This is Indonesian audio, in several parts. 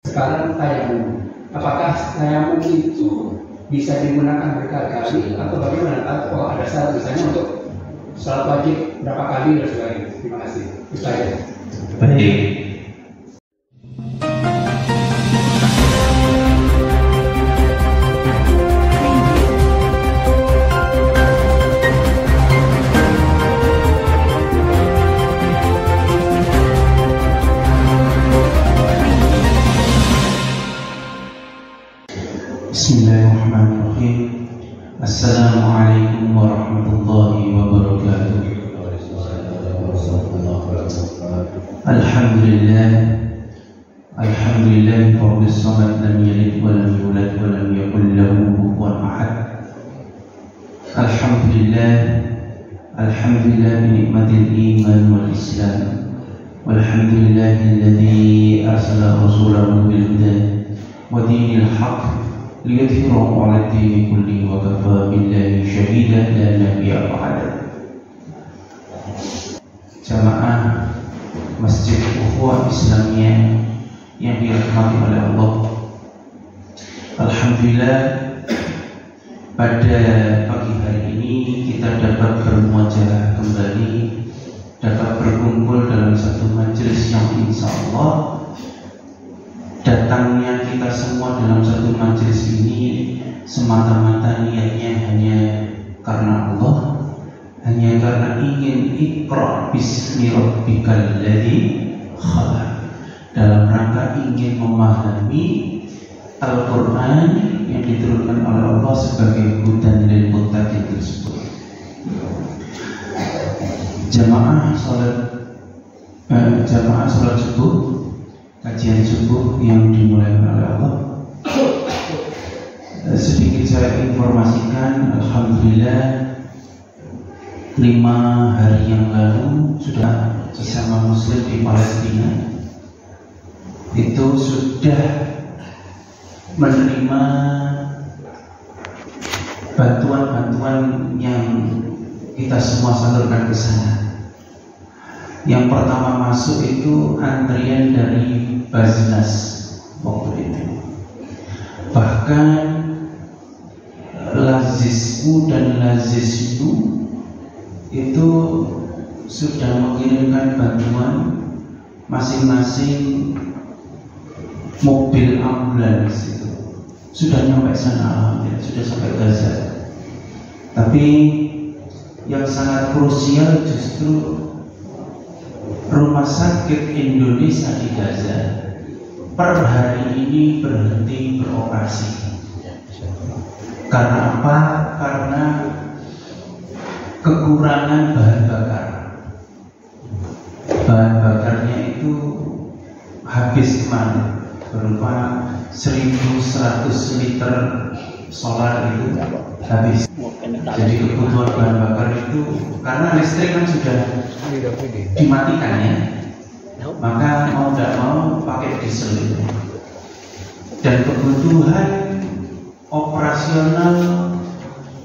Sekarang tayamum, apakah tayamum itu bisa digunakan berkali-kali atau bagaimana? Atau ada syarat misalnya untuk salat wajib berapa kali dan sebagainya? Terima kasih. Ustaz. Baik. Bismillahirrahmanirrahim. Assalamualaikum warahmatullahi wabarakatuh. Alhamdulillah Rabbil samad lam yalid wa lam yulad wa lam yakul lahu kufuwan ahad. Alhamdulillah bi ni'matil iman wal islam. Walhamdulillahilladzi arsala rasulahu bil huda wa dinil haqq liyudhhirahu 'ala ad-dini kullihi wa kafaa billahi shahidan la nabiyya ba'da. Jamaah Masjid Ukhuwah Islamiyah yang dirahmati oleh Allah, alhamdulillah pada pagi hari ini kita dapat bermuajah kembali, dapat berkumpul dalam satu majelis yang insya Allah datangnya kita semua dalam satu majelis ini semata-mata niatnya hanya karena Allah, hanya karena ingin iqra bismi rabbikal ladzi khalaq, dalam rangka ingin memahami Al-Quran yang diturunkan oleh Allah sebagai hudan lil muttaqin tersebut. Jamaah salat subuh, kajian subuh yang dimulai oleh Allah. Sedikit saya informasikan, alhamdulillah 5 hari yang lalu sudah sesama muslim di Palestina itu sudah menerima bantuan-bantuan yang kita semua salurkan ke sana. Yang pertama masuk itu antrian dari Basnas waktu itu. Bahkan Lazisku dan Lazisku itu sudah mengirimkan bantuan masing-masing mobil ambulans itu sudah nyampe sana, alhamdulillah sudah sampai Gaza. Tapi yang sangat krusial justru Rumah Sakit Indonesia di Gaza per hari ini berhenti beroperasi. Karena apa? Karena kekurangan bahan bakar. Bahan bakarnya itu habis kemarin, berupa 1.100 liter solar itu habis. Jadi kebutuhan bahan bakar itu, karena listrik kan sudah dimatikan ya, maka mau tidak mau pakai diesel itu. Dan kebutuhan operasional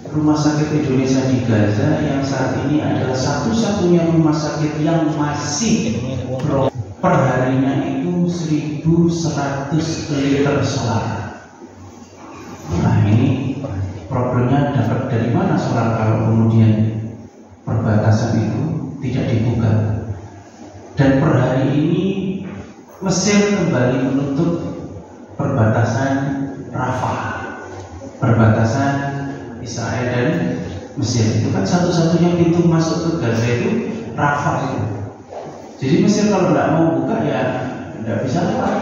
Rumah Sakit Indonesia di Gaza yang saat ini adalah satu-satunya rumah sakit yang masih perharinya itu 1.100 liter solar. Nah ini problemnya dapat dari mana solar kalau kemudian perbatasan itu tidak dibuka. Dan per hari ini Mesir kembali menutup perbatasan Rafah, perbatasan Israel dan Mesir. Itu kan satu-satunya pintu masuk ke Gaza itu Rafah itu. Jadi Mesir kalau tidak mau buka ya tidak bisa lewat.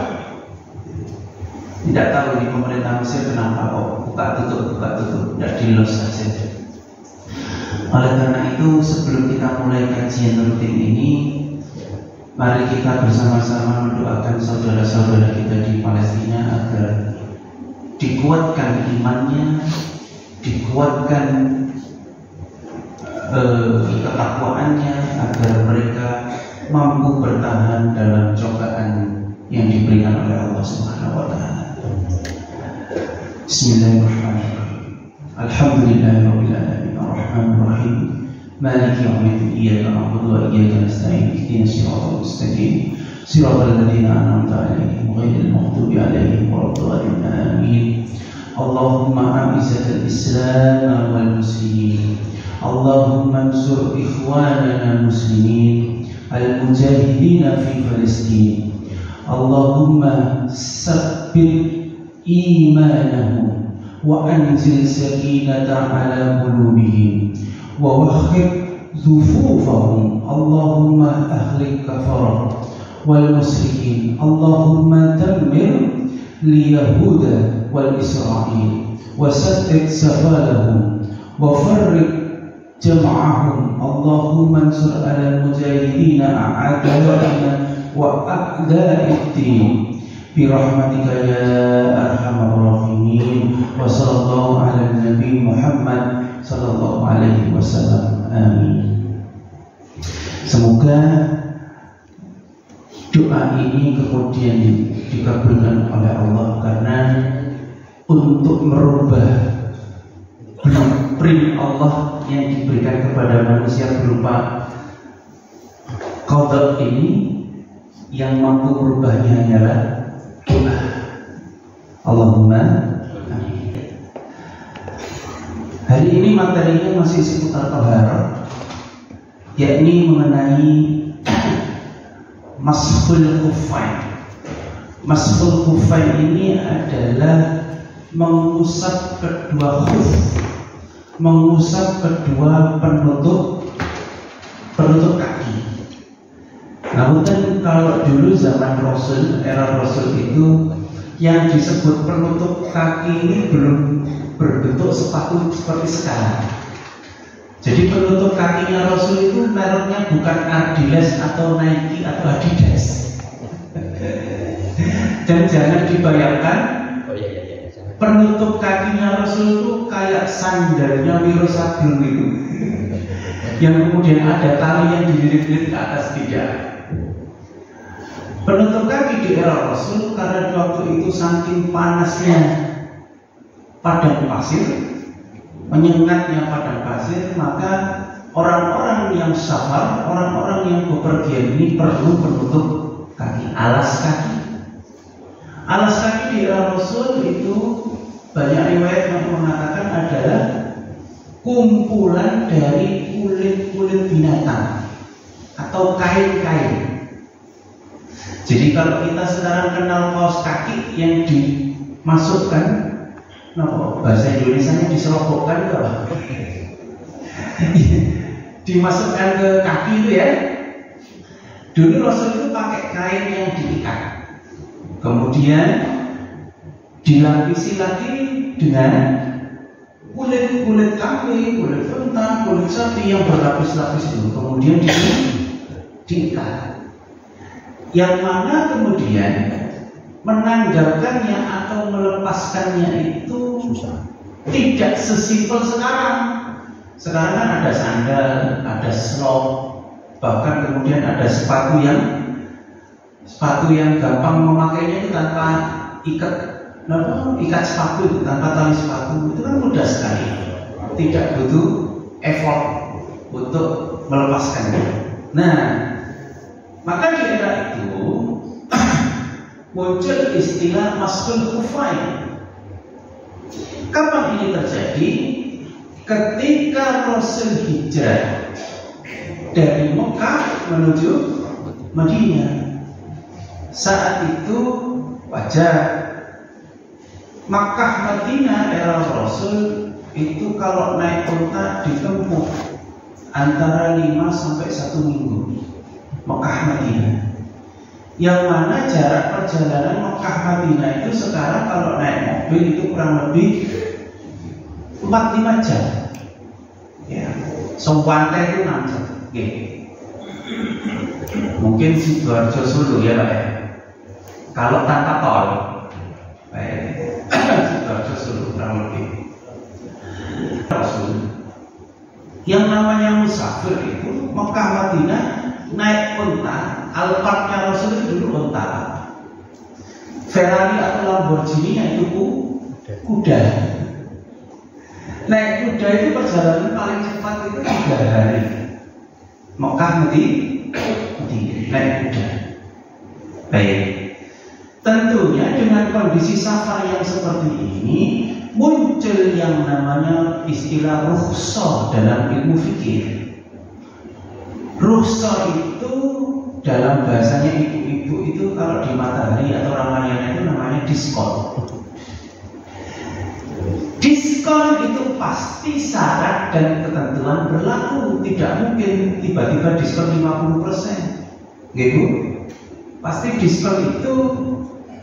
Tidak tahu di pemerintah Mesir kenapa kok buka tutup, tidak dilos saja. Oleh karena itu sebelum kita mulai kajian rutin ini, mari kita bersama-sama mendoakan saudara-saudara kita di Palestina agar dikuatkan imannya, dikuatkan ketakwaannya, agar mereka mampu bertahan dalam cobaan yang diberikan oleh Allah Subhanahu wa taala. Bismillahirrahmanirrahim. Alhamdulillahirabbil alamin arrahmanir rahim maliki yaumiddin iyyaka na'budu wa iyyaka nasta'in ihdinas siratal mustaqim siratal ladzina an'amta 'alaihim ghairil maghdubi 'alaihim waladdallin. Amin. Allahumma a'izzatal Islam wal muslimin. Allahumma ansur ikhwanana muslimin al-mujahidin fi Palestin. Allahumma sabbit imanahum wa anzil sakinata ala qulubihim wa wahhid dhufufahum. Allahumma ahlik kafarah wal musyrikin. Allahumma dammir li yahuda wal isra'il wa saddid safalahum wa farriq jama'ahum. Allahumma ansur ala mujahidina a'ada'ina wa a'da'id-din bi rahmatika ya arhamar rahimin. Wa sallallahu ala nabi Muhammad sallallahu alaihi wasallam. Amin. Semoga doa ini kemudian dikabulkan oleh Allah, karena untuk merubah blueprint Allah yang diberikan kepada manusia berupa qada ini, yang mampu merubahnya hanyalah doa. Allahumma amin. Hari ini materinya masih seputar taharah, yakni mengenai mashul khuffain. Mashul khuffain ini adalah mengusap kedua khuf, mengusap kedua penutup kaki. Namun kalau dulu zaman Rasul, era Rasul itu yang disebut penutup kaki ini belum berbentuk sepatu seperti sekarang. Jadi penutup kakinya Rasul itu mereknya bukan Adidas atau Nike atau Adidas. Dan jangan dibayangkan penutup kakinya Rasul itu kayak sandalnya Wiro Sableng itu, yang kemudian ada tali yang dililit-lilit ke atas. Tidak. Penutup kaki di era Rasul, karena waktu itu saking panasnya padang pasir, menyengatnya padang pasir, maka orang-orang yang safar, orang-orang yang bepergian ini perlu penutup kaki, alas kaki. Alas kaki di era Rasul itu banyak riwayat yang mengatakan adalah kumpulan dari kulit-kulit binatang atau kain-kain. Jadi kalau kita sekarang kenal kaos kaki yang dimasukkan, bahasa Indonesianya diserobokkan itu apa? Dimasukkan ke kaki itu ya. Dulu Rasul itu pakai kain yang diikat, kemudian dilapisi lagi dengan kulit kambing, kulit kentang, kulit sapi yang berlapis-lapis itu, kemudian diikat. Yang mana kemudian menanggalkannya atau melepaskannya itu susah. Tidak sesimpel sekarang. Sekarang kan ada sandal, ada slop, bahkan kemudian ada sepatu yang gampang memakainya itu tanpa ikat sepatu itu, tanpa tali sepatu. Itu kan mudah sekali. Tidak butuh effort untuk melepaskannya. Nah, maka di era itu muncul istilah mashul khuffain. Kapan ini terjadi? Ketika Rasul hijrah dari Mekah menuju Madinah. Saat itu wajar. Makkah Madinah era Rasul itu kalau naik unta ditempuh antara 5 sampai 1 minggu. Mekah Madinah, yang mana jarak perjalanan Mekah Madinah itu sekarang kalau naik mobil itu kurang lebih 4-5 jam. Ya, Sompante itu 6 jam. Oke. Mungkin Sidoarjo Solo ya Pak ya. Kalau tanpa tol, Sidoarjo Solo kurang lebih. Rasul, yang namanya musafir itu Mekah Madinah naik unta. Alphardnya Rasul itu dulu unta. Ferrari atau Lamborghini itu kuda. Naik kuda itu perjalanan paling cepat itu 3 hari. Mekah Madinah naik kuda. Baik, tentunya dengan kondisi safar yang seperti ini muncul yang namanya istilah rukhsah dalam ilmu fikih. Rukhsah itu dalam bahasanya ibu-ibu itu kalau di Matahari atau Ramayana itu namanya diskon. Diskon itu pasti syarat dan ketentuan berlaku. Tidak mungkin tiba-tiba diskon 50%. Gitu. Pasti diskon itu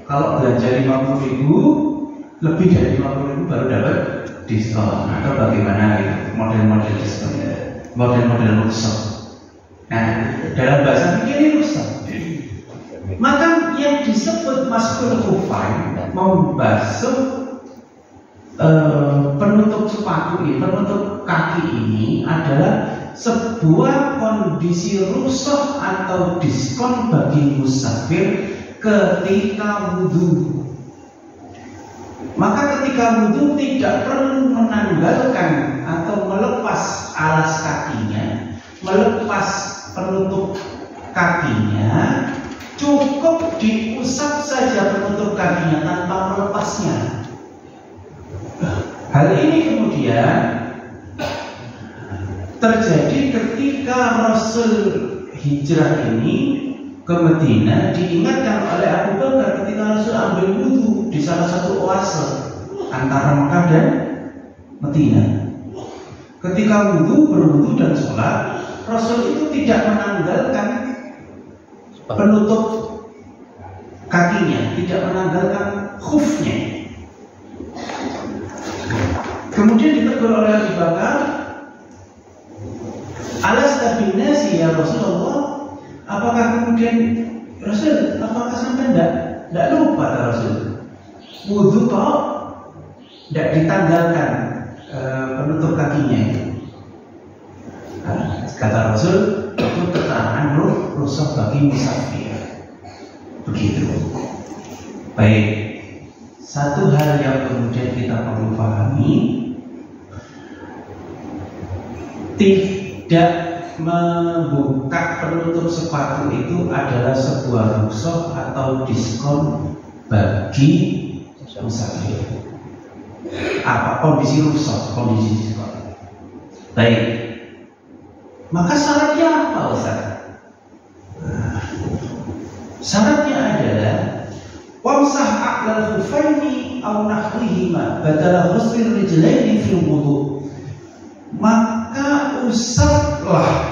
kalau belanja 50.000 lebih dari 50.000 baru dapat diskon. Atau bagaimana gitu, model-model diskon, model-model rukhsah. Nah, dalam bahasa fikih ini rukhsah. Maka yang disebut maskul khufain membasuh penutup sepatu ini, penutup kaki ini adalah sebuah kondisi rukhsah atau diskon bagi musafir ketika wudhu. Maka ketika wudhu tidak perlu menanggalkan atau melepas alas kakinya, melepas penutup kakinya, cukup diusap saja penutup kakinya tanpa melepasnya. Hal ini kemudian terjadi ketika Rasul hijrah ini ke Madinah. Diingatkan oleh Abu Bakar ketika Rasul ambil wudhu di salah satu oase antara Mekah dan Madinah. Ketika berwudhu dan sholat, Rasul itu tidak menanggalkan penutup kakinya, tidak menanggalkan khufnya. Kemudian ditegur oleh Abu Bakar, "Alasta bin nasi ya Rasulullah?" Apakah kemudian Rasul, apakah sampai tidak lupa Rasul? Wudhu kok tidak ditanggalkan penutup kakinya. Nah, kata Rasul, itu keterangan rukhsah bagi musafir. Begitu. Baik. Satu hal yang kemudian kita perlu pahami, tidak membuka penutup sepatu itu adalah sebuah rukhsah atau diskon bagi musafir. Apa kondisi rukhsah, kondisi diskon? Baik. Maka syaratnya apa, Ustaz? Syaratnya adalah wamsah a'lal khufaini aw nahwihima badala ghusl rijlaini fil wudu. Maka usaplah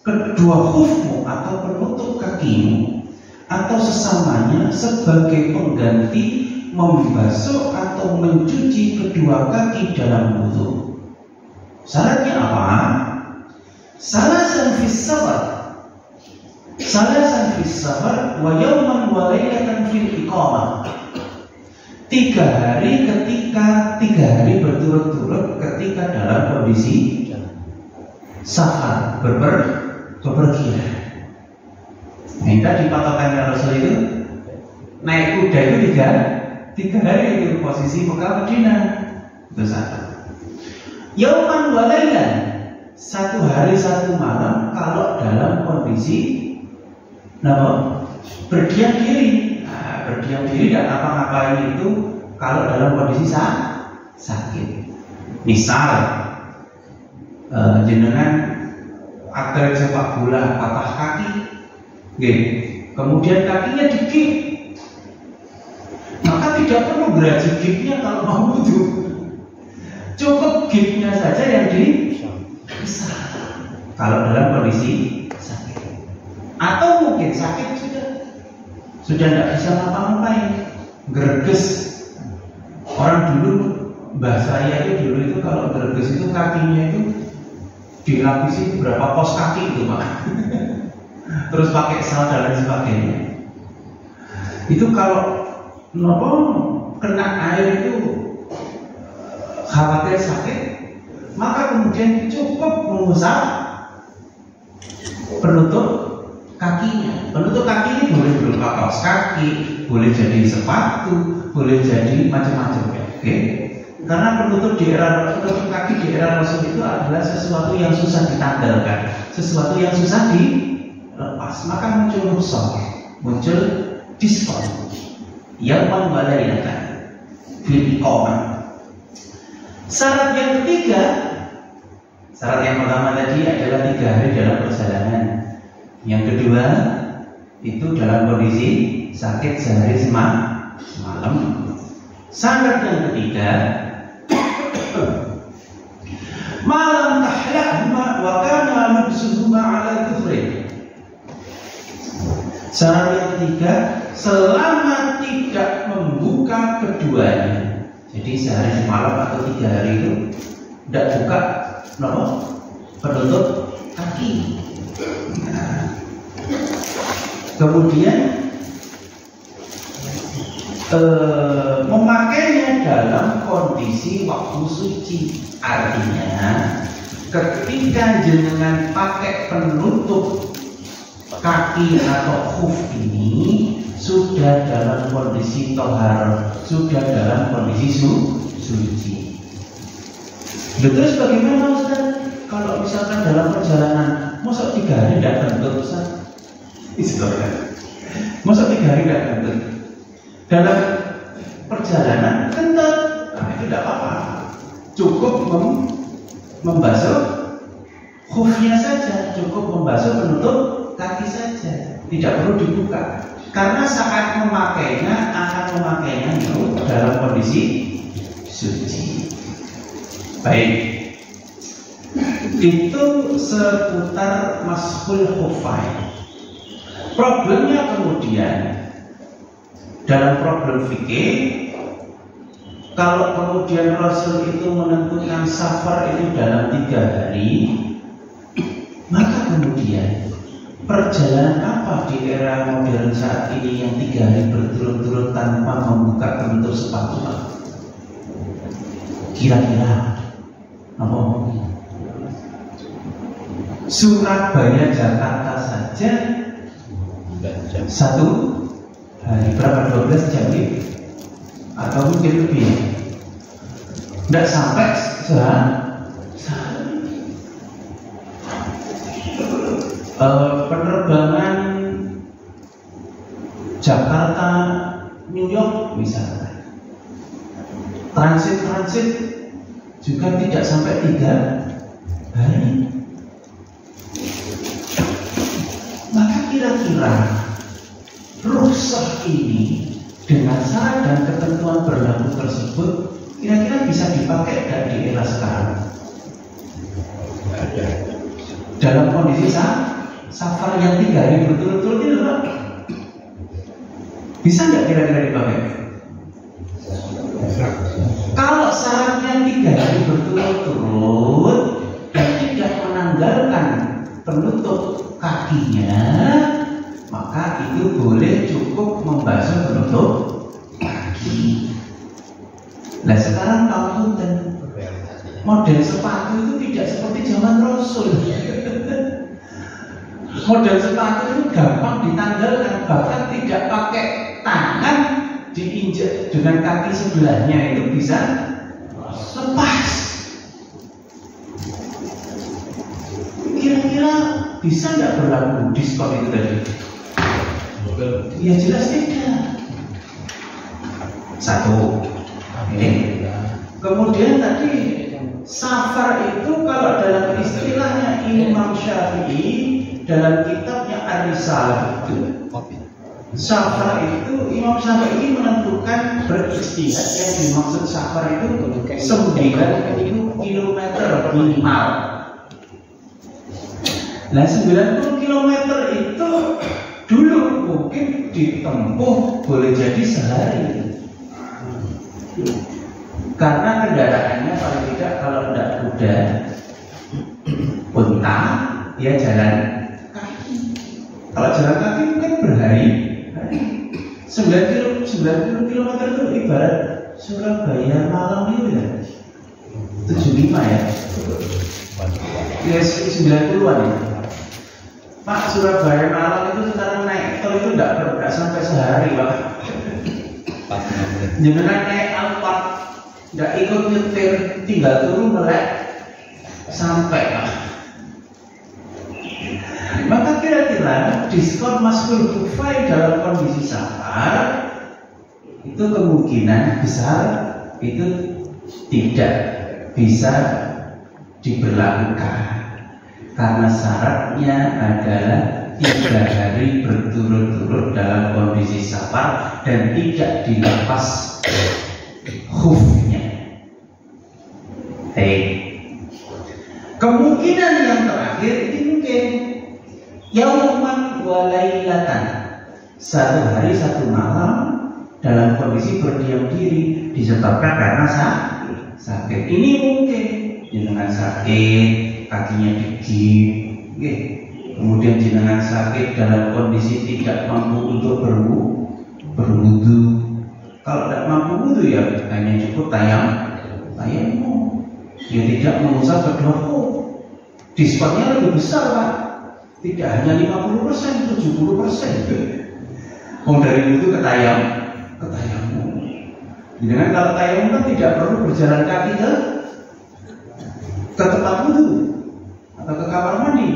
kedua khufmu atau penutup kakimu atau sesamanya sebagai pengganti membasuh atau mencuci kedua kaki dalam wudu. Syaratnya apa? Salasan fis safar wa yawman wa lailatan fil iqamah. 3 hari berturut-turut ketika dalam kondisi safar, bepergian. Nah, tadi patokannya Rasul itu naik kuda itu 3 hari itu posisi Mekah Madinah itu safar. Yauman wa lailan, 1 hari 1 malam kalau dalam kondisi berdiam diri. Nah, berdiam diri dan apa-apain itu kalau dalam kondisi sakit. Misal jenengan atlet sepak bola patah kaki, kemudian kakinya digigit, maka tidak perlu gergaji gigitnya kalau mau wudhu. Cukup gigitnya saja yang bisa kalau dalam kondisi sakit. Atau mungkin sakit sudah tidak bisa ngapa-ngapain, gerges. Orang dulu, mbah saya itu dulu itu kalau gerges itu kakinya itu dilapisi berapa pos kaki itu Pak. Terus pakai sal dan lain sebagainya. Itu kalau kena air itu khawatir sakit, maka kemudian cukup mengusap penutup kakinya. Penutup kaki ini boleh berupa kaos kaki, boleh jadi sepatu, boleh jadi macam-macam. Karena penutup kaki di era Rasul itu adalah sesuatu yang susah ditanggalkan, sesuatu yang susah dilepas. Maka muncul rukhsah. muncul diskon yang membalayanakan fil iqamah. Syarat yang ketiga, syarat yang pertama tadi adalah 3 hari dalam perjalanan. Yang kedua itu dalam kondisi sakit sehari semalam. Syarat yang ketiga, malam tahlahuma wa kana nafsuhuma ala kufri. Syarat yang ketiga, selama tidak membuka keduanya. Jadi sehari semalam atau 3 hari itu tidak buka penutup kaki. Nah, kemudian memakainya dalam kondisi waktu suci. Artinya ketika jenengan pakai penutup kaki atau khuf ini sudah dalam kondisi tohar, sudah dalam kondisi suci. Terus bagaimana Ustaz? Kalau misalkan dalam perjalanan, masa 3 hari tidak kentut Ustaz? Masa 3 hari tidak kentut? Dalam perjalanan kentut, nah itu tidak apa-apa. Cukup membasuh khufnya saja, cukup membasuh penutup kaki saja, tidak perlu dibuka. Karena saat memakainya akan memakainya itu dalam kondisi suci. Baik, itu seputar mashul khufain. Problemnya kemudian dalam problem fikih, kalau kemudian Rasul itu menentukan safar itu dalam 3 hari, maka kemudian perjalanan apa di era modern saat ini yang 3 hari berturut-turut tanpa membuka penutup sepatu? Kira-kira apa? Surabaya Jakarta saja 1 hari berapa? 12 jam ini? Atau mungkin lebih? Tidak sampai sehari. Penerbangan Jakarta New York misalnya, transit juga tidak sampai 3 hari. Maka kira-kira rukhsah ini dengan syarat dan ketentuan berlaku tersebut kira-kira bisa dipakai dan di era sekarang dalam kondisi safar yang 3 hari berturut-turut itu Pak, bisa nggak kira-kira dipakai? Kalau syaratnya 3 hari berturut-turut dan tidak menanggalkan penutup kakinya, maka itu boleh cukup membasuh penutup kaki. Nah sekarang kamu dan model sepatu itu tidak seperti zaman Rasul. Model sepatu itu gampang ditanggalkan, bahkan tidak pakai tangan, diinjak dengan kaki sebelahnya itu bisa lepas. Kira-kira bisa nggak berlaku diskon itu tadi? Ya jelas tidak. 1. Ini. Kemudian tadi safar itu kalau dalam istilahnya Imam Syafi'i dalam kitabnya Ar-Risalah itu, safar itu Imam Syafi'i menentukan beristihad yang dimaksud safar itu 90 km minimal. Nah 90 km itu dulu mungkin ditempuh boleh jadi sehari, karena kendaraannya paling tidak kalau tidak kuda, unta, dia jalan kaki. Kalau jalan kaki mungkin berhari. 90 km itu ibarat Surabaya Malang itu ya 75 ya. Ya 90-an ya. Pak, Surabaya Malang itu sekarang naik tol itu tidak sampai sehari Pak. Jangan naik Alphard, tidak ikut nyetir, tinggal turun melek sampai Pak. Maka kira-kira diskon maskul kufai dalam kondisi safar, itu kemungkinan besar itu tidak bisa diberlakukan karena syaratnya adalah 3 hari berturut-turut dalam kondisi safar dan tidak dilepas khufnya. Kemungkinan yang terakhir itu mungkin yauman wa lailatan, 1 hari 1 malam dalam kondisi berdiam diri disebabkan karena sakit. Ini mungkin jenengan sakit, kakinya digigit, kemudian jenengan sakit dalam kondisi tidak mampu untuk berwudu. Kalau tidak mampu wudu ya hanya cukup tayamum. Dia tidak mengusap kedua kuf. Diskonnya lebih besar, Pak. Tidak hanya 50%, 70%. Dari wudu ke tayamum. Dengan kalau tayamum kan tidak perlu berjalan kaki ke tempat wudu atau ke kamar mandi.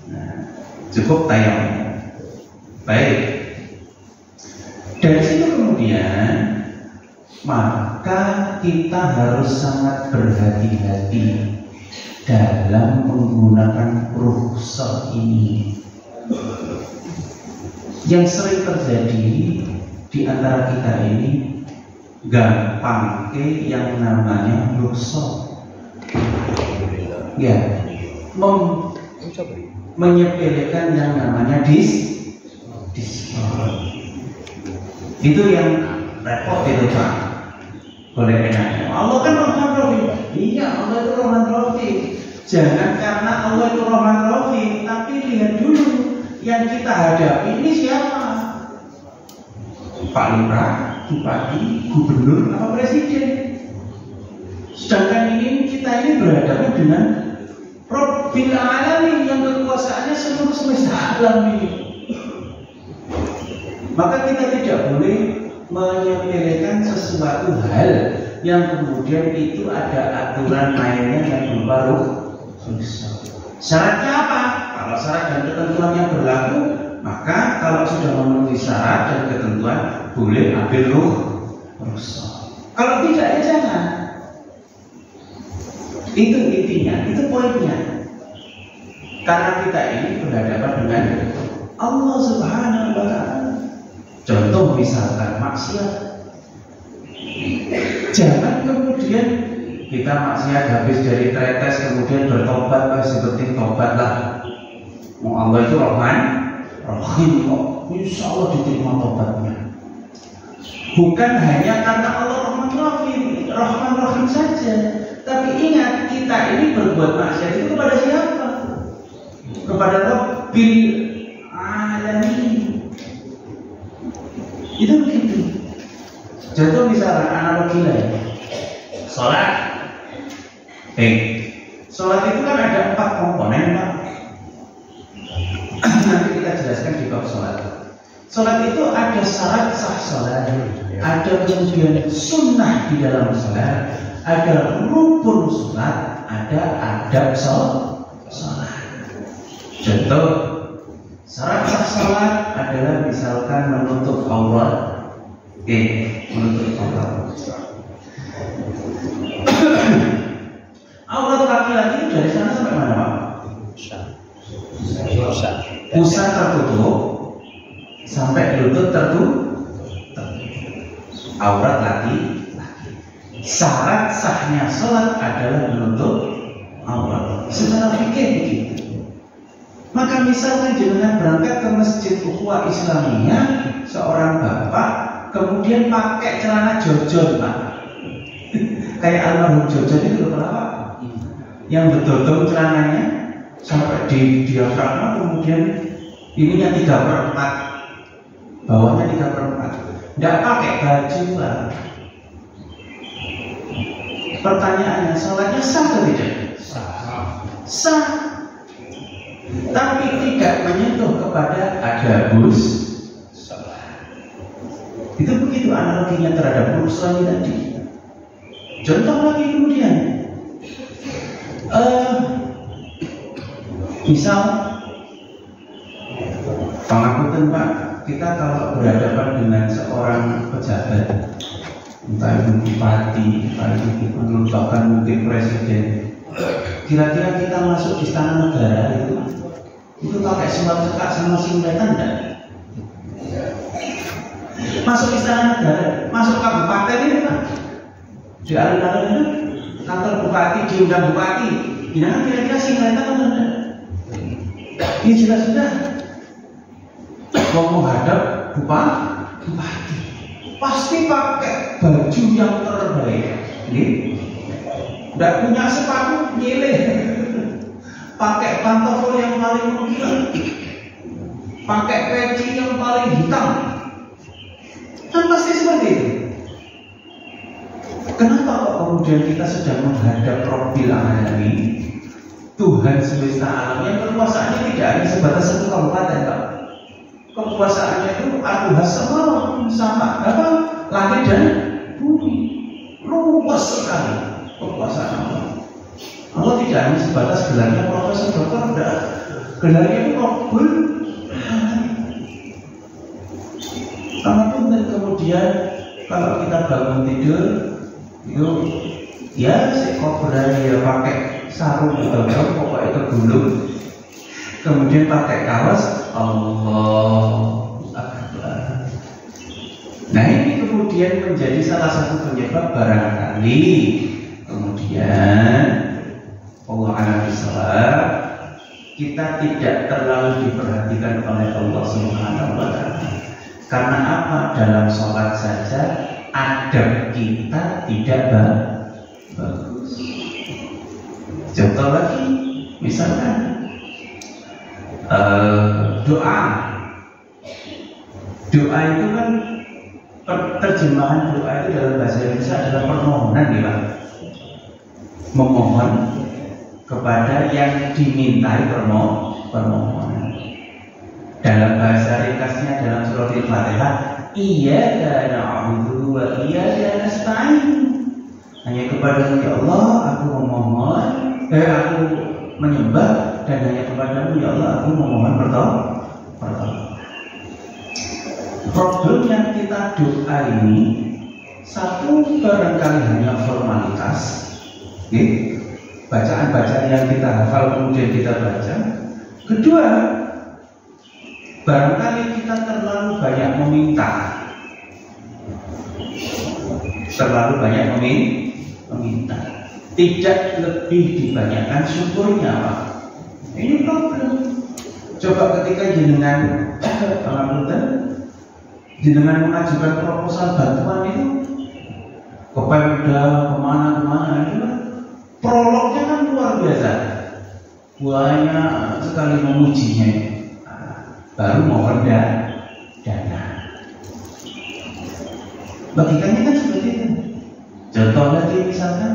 Nah, cukup tayamum. Baik. Dari situ kemudian maka kita harus sangat berhati-hati dalam menggunakan rukhsah ini. Yang sering terjadi di antara kita ini gampang ke yang namanya rukhsah. Ya, menyepelekan yang namanya diskon. Itu yang repot itu, Pak. Boleh enaknya Allah kan Rahman Rahim. Iya, Allah itu Rahman Rahim. Jangan karena Allah itu Rahman Rahim, tapi lihat dulu yang kita hadapi ini siapa? Pak Lurah, Bupati, Gubernur, apa Presiden? Sedangkan kita ini berhadapan dengan Rabbil Alamin yang kekuasaannya seluruh semesta alam ini. Maka kita tidak boleh menyepelekan sesuatu hal yang kemudian itu ada aturan mainnya yang berupa rukhsah. Syaratnya apa? Kalau syarat dan ketentuan yang berlaku, maka kalau sudah memenuhi syarat dan ketentuan boleh ambil rukhsah. Kalau tidak ya jangan. Itu intinya, itu poinnya. Karena kita ini berhadapan dengan Allah Subhanahu wa Ta'ala. Contoh misalkan maksiat, jangan kemudian kita maksiat habis dari tretes kemudian bertobat, seperti tobatlah. Mau Allah itu Rahman Rahim kok, insya Allah diterima tobatnya. Bukan hanya karena Allah Rahman Rahim saja, tapi ingat kita ini berbuat maksiat itu kepada siapa? Kepada Rabbil Alamin. Itu begitu. Contoh misalnya analogi lain, sholat. Sholat itu kan ada 4 komponen, Pak. Nanti kita jelaskan di bab sholat. Sholat itu ada syarat sah sholat, ada kemudian sunnah di dalam sholat, ada rukun sholat, ada adab sholat. Contoh syarat sah sholat adalah misalkan menutup aurat. Menutup aurat. Aurat laki-laki itu dari sana sampai mana, Pak? Pusat tertutup sampai lutut tertutup. Aurat laki-laki. Syarat sahnya sholat adalah menutup aurat. Secara fikih begitu. Maka misalnya jenengan berangkat ke masjid Ukhuwah Islamiyah, seorang bapak kemudian pakai celana jojon, Pak. Kayak almarhum Jojon itu Pak. Yang betul-betul celananya sampai di diafragma, kemudian ininya 3/4, bawahnya 3/4. Tidak pakai baju, Pak. Pertanyaannya, sholatnya sah atau tidak? Sah. Tapi tidak menyentuh kepada adabus sholat. Itu begitu analoginya terhadap urusan tadi. Contoh lagi kemudian, misal Pangapunten Pak, kita kalau berhadapan dengan seorang pejabat, entah itu bupati, entah itu gubernur, bahkan mungkin presiden, kira-kira kita masuk istana negara itu pakai surat cekak sama singletan enggak? Masuk istana negara, masuk kabupaten ini Pak, di alun-alun itu kantor bupati, diundang bupati, gimana kira-kira singletan atau enggak? Ini jelas-jelas mau menghadap bupati pasti pakai baju yang terbaik, tidak punya sepatu nyileh, pakai pantofel yang paling muda, pakai peci yang paling hitam, kan pasti seperti itu. Kenapa kok kemudian kita sedang menghadap Rabbil Alamin, Tuhan semesta alam yang kekuasaannya tidak hanya sebatas satu kabupaten Pak? Kekuasaannya itu aduhas sama apa? Langit dan bumi, luas sekali kekuasaan Allah. Allah tidak hanya sebatas gelarnya profesor dokter, tidak. Gelarnya itu Rabbul Alamin. Kemudian kalau kita bangun tidur itu ya si kobra ya pakai sarung atau pokoknya itu gulung, kemudian pakai kaos, Allah Akbar. Nah ini kemudian menjadi salah satu penyebab barangkali kemudian Allah Alhamdulillah kita tidak terlalu diperhatikan oleh Allah Subhanahu wa Ta'ala. Karena apa? Dalam sholat saja adab kita tidak bagus. Contoh lagi, misalkan doa itu kan terjemahan doa itu dalam bahasa Indonesia adalah permohonan ya Pak. Memohon kepada yang dimintai permohonan. Dalam bahasa ringkasnya dalam surat Al-Fatihah, iyyaka na'budu wa iyyaka nasta'in. Hanya kepada-Mu ya Allah aku memohon, aku menyembah, dan hanya kepada-Mu ya Allah aku memohon pertolongan. Problem yang kita doa ini, satu barangkali hanya formalitas, bacaan-bacaan yang kita hafal kemudian kita baca. Kedua, barangkali kita terlalu banyak meminta, tidak lebih dibanyakan syukurnya Pak. Ini problem. Coba ketika jenengan mengajukan proposal bantuan itu ke Pemda, kemana itu kan prolognya kan luar biasa, banyak sekali memujinya, baru mohon dana. Bagikannya kan seperti itu. Contoh lagi misalkan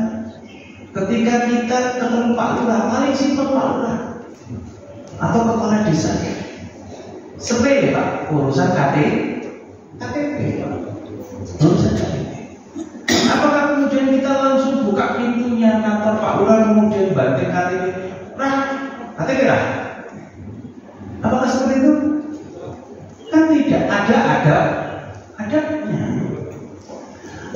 ketika kita ketemu Pak Lurah, paling simpel Pak Lurah atau kepala desa, sepele Pak, urusan KTP Pak, urusan KTP. Apakah kemudian kita langsung buka pintunya kantor Pak Lurah kemudian banting KTP, KTP lah? Apakah seperti itu? Kan tidak, ada adabnya.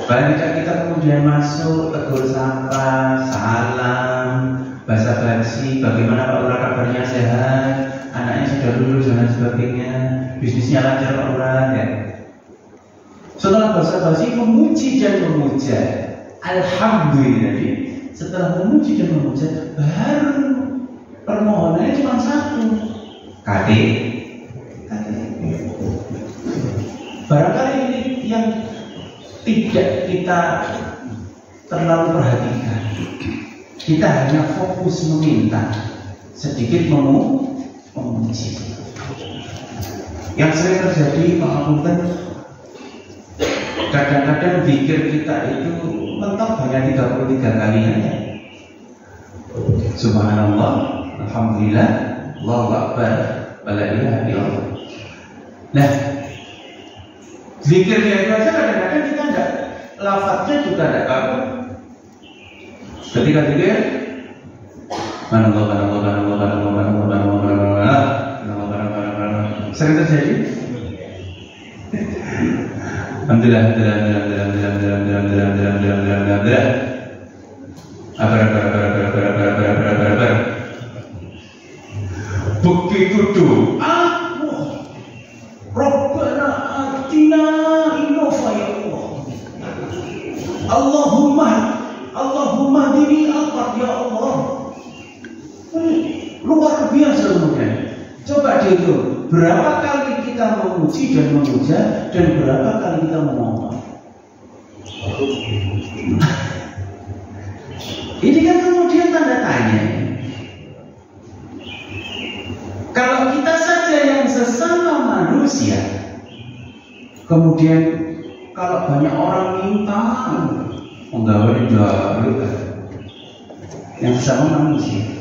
Banyak kita kemudian masuk, tegur sapa, salam, basa-basi, bagaimana Pak Lurah kabarnya, sehat, anaknya sudah lulus dan sebagainya, bisnisnya lancar Pak Lurah ya. Setelah basa-basi memuji dan memuja, alhamdulillah. Setelah memuji dan memuja, baru permohonannya cuma satu, KTP. Barangkali ini yang tidak kita terlalu perhatikan. Kita hanya fokus meminta, sedikit memuji. Yang sering terjadi Pak, kadang-kadang zikir kita itu mentok hanya 33 kali aja. Subhanallah, alhamdulillah, Allahu akbar, wala ilaha illallah. Nah, zikirnya itu aja kadang-kadang kita enggak, lafadznya juga enggak bagus. Ketika zikir, Sering terjadi? Alhamdulillah. Begitu doa, Rabbana atina innova ya Allah. Allahumma dini al-fat ya Allah. Luar biasa kemudian. Coba dihitung berapa kali kita memuji dan memuja dan berapa kali kita memohon. Ini kan kemudian tanda tanya. Kalau kita saja yang sesama manusia, kemudian kalau banyak orang minta, enggak jawab yang sesama manusia.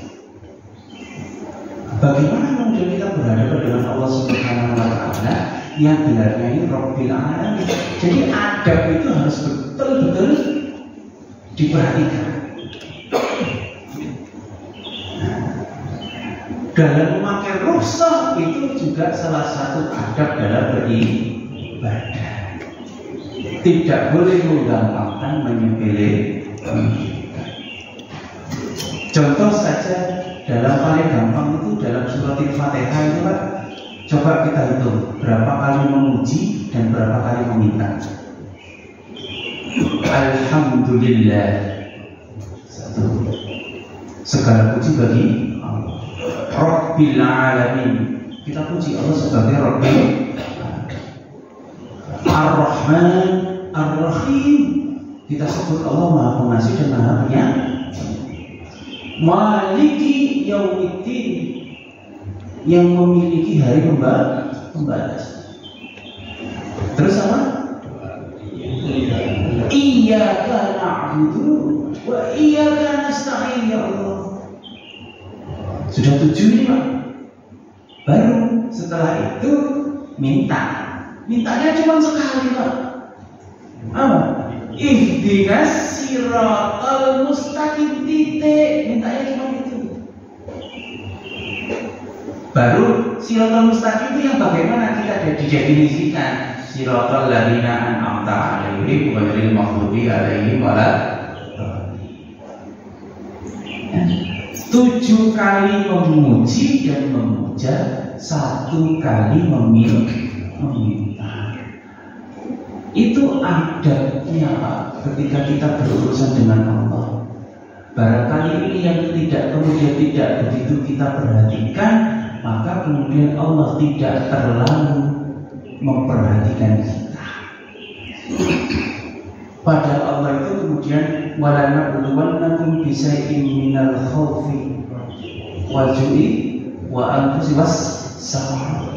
Bagaimana kemudian kita berhadapan dengan Allah Subhanahu wa Ta'ala yang gelarnya ini Rabbil Alamin? Jadi adab itu harus betul-betul diperhatikan. Dalam memakai rukhsah itu juga salah satu adab dalam beribadah. Tidak boleh menggampangkan, menyepelekan. Contoh saja dalam paling gampang itu dalam surat Al-Fatihah itu Pak, coba kita hitung berapa kali memuji dan berapa kali meminta. Alhamdulillah. Satu. Segala puji bagi Allah. Rabbil Alamin. Kita puji Allah sebagai Rabbil Ar-Rahman Ar-Rahim. Kita sebut Allah Maha Pengasih dan Maha Penyayang. Maliki Yaumiddin, yang memiliki hari pembalas. Terus apa? Iyyaka na'budu wa iyyaka nasta'in ya Allah. Sudah 7 nih Pak. Baru setelah itu mintanya cuma sekali Pak. Apa? Ihdinas siratal mustaqim, titik. Mintanya cuma itu. Baru siratal mustaqim itu yang bagaimana kita didefinisikan. Siratal ladzina an'amta 'alaihim ghairil maghdubi 'alaihim waladdallin. 7 kali memuji dan memuja, 1 kali meminta. Itu adabnya Pak ketika kita berurusan dengan Allah. Barangkali ini yang kemudian tidak begitu kita perhatikan, maka kemudian Allah tidak terlalu memperhatikan kita. Padahal Allah itu kemudian walanabluwannakum bisyai'in minal khaufi wal ju'i wa anfusi was-samar.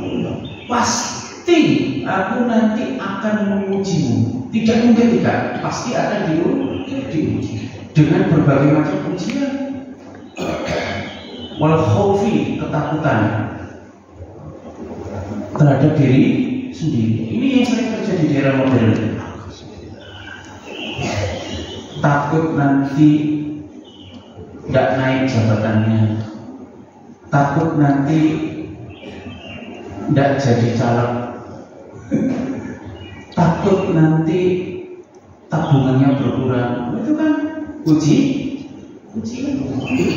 Pasti aku nanti akan mengujimu. Tidak mungkin tidak, pasti akan diuji dengan berbagai macam ujian. Wal khaufi, ketakutan terhadap diri sendiri. Ini yang sering terjadi di era modern. Takut nanti tidak naik jabatannya, takut nanti tidak jadi caleg, takut nanti tabungannya berkurang. Itu kan ujian.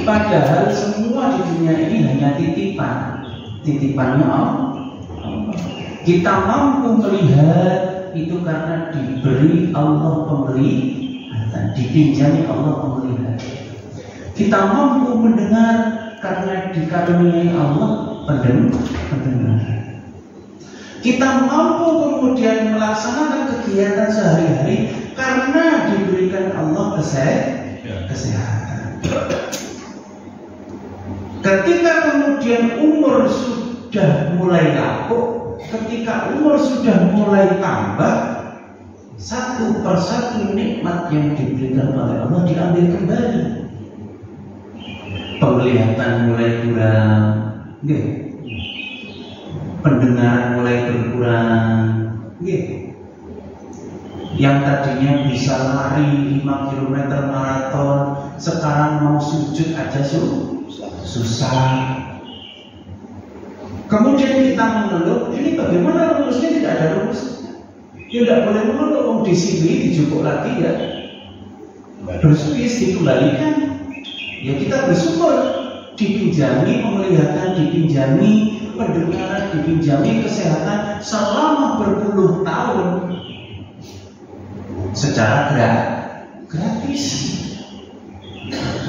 Padahal semua di dunia ini hanya titipannya Allah. Kita mampu melihat itu karena diberi Allah penglihatan, dipinjami Allah penglihatan. Kita mampu mendengar karena dikaruniai Allah pendengaran. Kita mampu kemudian melaksanakan kegiatan sehari-hari karena diberikan Allah kesehatan. Ketika kemudian umur sudah mulai lapuk, ketika umur sudah mulai tambah, satu persatu nikmat yang diberikan oleh Allah diambil kembali. Penglihatan mulai kurang, pendengaran mulai berkurang, yang tadinya bisa lari 5 km maraton, sekarang mau sujud aja susah. Kemudian kita mengeluh, ini bagaimana rumusnya? Tidak ada rumus. Ya tidak boleh mengeluh, di sini dijupuk lagi ya. Bersuis dikembalikan. Ya kita bersyukur, dipinjami penglihatan, dipinjami pendengaran, dipinjami kesehatan selama berpuluh tahun secara gratis.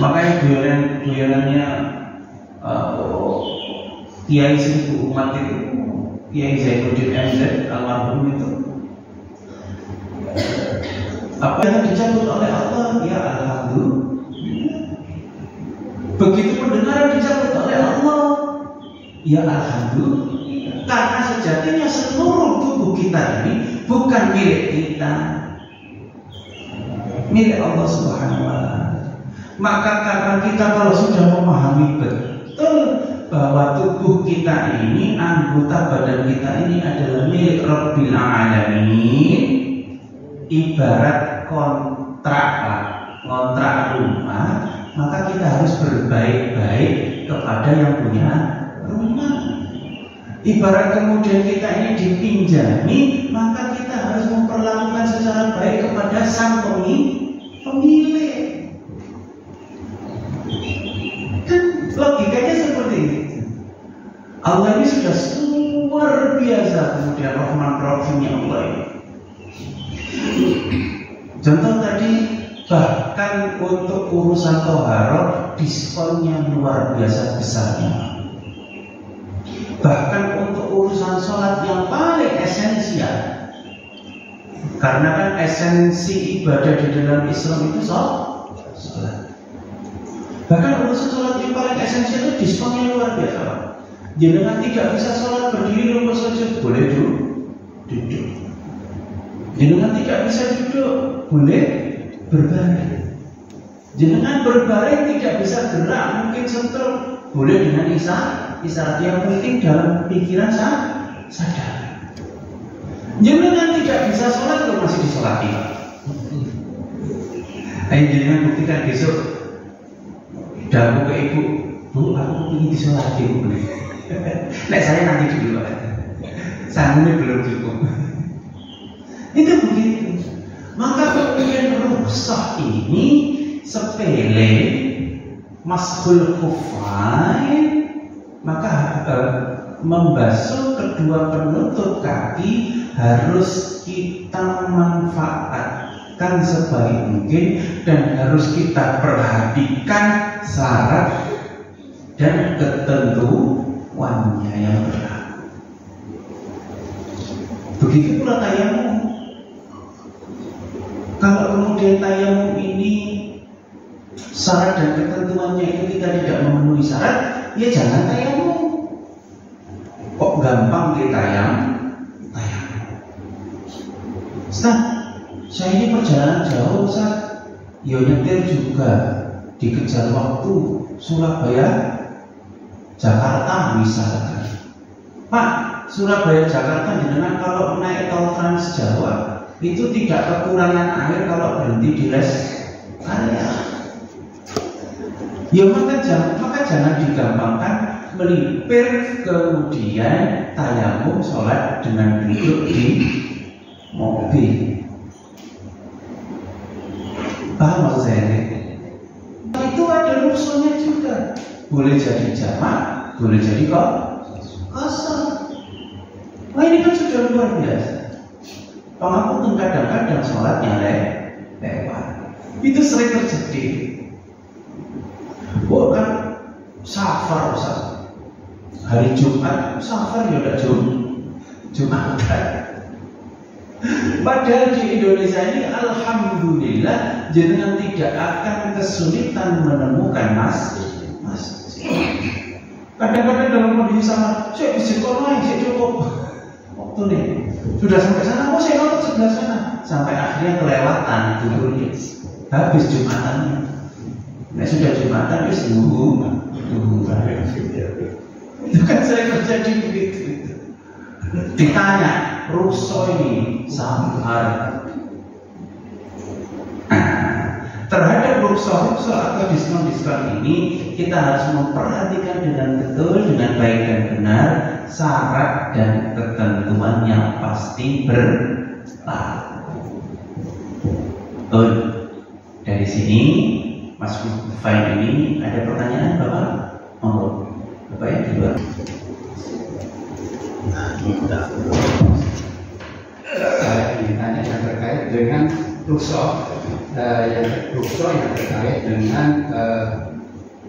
Makanya guyonannya Kiai Seribu Umat itu, Kiai Zainuddin MZ almarhum itu, apa yang dicabut oleh Allah, ya alhamdulillah. Begitu pendengaran dicabut oleh Allah, ya alhamdulillah. Karena sejatinya seluruh tubuh kita ini bukan milik kita, milik Allah Subhanahu wa Ta'ala. Maka karena kita kalau sudah memahami betul bahwa tubuh kita ini, anggota badan kita ini adalah milik Rabbil Alamin, ibarat kontrak rumah, maka kita harus berbaik-baik kepada yang punya rumah. Ibarat kemudian kita ini dipinjami, maka kita harus memperlakukan secara baik kepada sang pemilik. Kan logikanya seperti ini. Allah ini sudah luar biasa, kemudian Rahman Rahimnya Allah ini. Contoh tadi, bahkan untuk urusan toharoh diskonnya luar biasa besarnya. Bahkan untuk urusan sholat yang paling esensial, karena kan esensi ibadah di dalam Islam itu sholat. Bahkan urusan sholat yang paling esensial itu diskonnya luar biasa. Jenengan tidak bisa sholat berdiri lurus saja, boleh duduk. Jenengan tidak bisa duduk, boleh berbaring. Jenengan berbaring tidak bisa gerak, mungkin stroke, boleh dengan isyarat yang penting dalam pikiran sadar. Jenengan tidak bisa sholat, kalau masih disolati. Ayo jenengan buktikan besok. Dalam ke ibu, Bu, aku ingin disolati, Bu. Nek saya nanti dulu, sanggup belum cukup. Itu begitu. Maka kemudian rukhsah ini sepele, mashul kufain, maka membasuh kedua penutup kaki harus kita manfaatkan sebaik mungkin, dan harus kita perhatikan syarat dan ketentuannya yang berlaku. Begitu pula tayamum. Kalau kemudian tayamum ini syarat dan ketentuannya itu kita tidak memenuhi syarat, ya jangan tayamum. Kok gampang kita tayamum? Ustaz, saya ini perjalanan jauh, Ustaz. Ya nyetir juga, dikejar waktu, Surabaya Jakarta misalkan. Pak, Surabaya Jakarta jenengan kalau naik tol Trans Jawa itu tidak kekurangan air kalau berhenti di rest area. Ya maka jangan digampangkan melipir kemudian tayamum sholat dengan duduk di mobil. Paham maksud saya ini? Itu ada rusuhnya juga. Boleh jadi jamak, boleh jadi kosong. Nah ini kan sudah luar biasa. Pengapunten kadang-kadang sholatnya lewat. Itu sering terjadi. Bukan safar, Ustaz. Hari Jumat safar ya udah Jumatan. Padahal di Indonesia ini alhamdulillah jenengan tidak akan kesulitan menemukan masjid. Kadang-kadang dalam kondisi sama, saya bisa lain, saya cukup waktu nih. Sudah sampai sana, saya nonton sebelah sana. Sampai akhirnya kelewatan dulu, habis Jumatannya. Nah sudah Jumatan, wis nunggu. Itu kan sering terjadi begitu. Ditanya, rukhsah ini samar. Terhadap rukhsah atau diskon-diskon ini kita harus memperhatikan dengan betul, dengan baik dan benar syarat dan ketentuannya pasti berlaku. Dari sini Mas Fufain ini ada pertanyaan Bapak? Monggo. Bapak yang kedua. Saya ingin tanya yang terkait dengan rukhsah yang terkait dengan